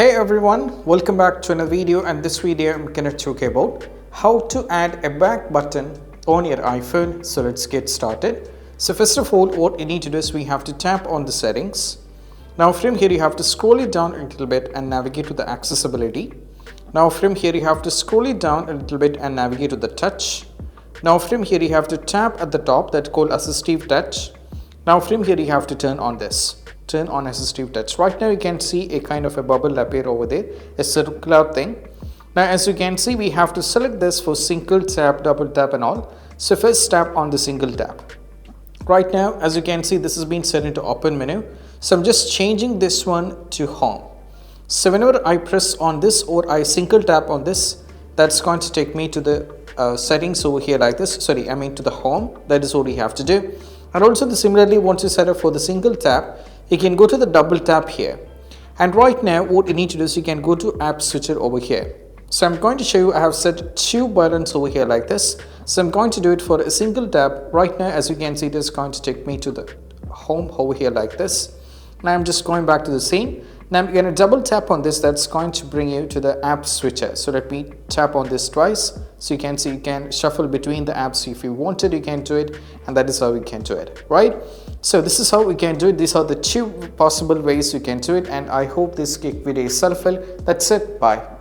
Hey everyone, welcome back to another video, and this video I'm gonna talk about how to add a back button on your iPhone. So let's get started. So first of all, what you need to do is we have to tap on the settings. Now from here you have to scroll it down a little bit and navigate to the accessibility. Now from here you have to scroll it down a little bit and navigate to the touch. Now from here you have to tap at the top that's called AssistiveTouch. Now from here you have to turn on this. Turn on AssistiveTouch. Right now you can see a kind of a bubble appear over there, a circular thing. Now as you can see, we have to select this for single tap, double tap and all. So first tap on the single tap. Right now as you can see, this has been set into open menu. So I'm just changing this one to home. So whenever I press on this or I single tap on this, that's going to take me to the settings over here like this. To the home. That is what we have to do. And also similarly, once you set up for the single tap, you can go to the double tap here. And right now what you need to do is you can go to app switcher over here. So I'm going to show you, I have set two buttons over here like this. So I'm going to do it for a single tap. Right now as you can see, it is going to take me to the home over here like this. Now I'm just going back to the same. Now I'm going to double tap on this. That's going to bring you to the app switcher. So let me tap on this twice. So you can see you can shuffle between the apps. If you wanted, you can do it, and that is how we can do it, right? So this is how we can do it. These are the two possible ways you can do it, and I hope this quick video is helpful. That's it. Bye.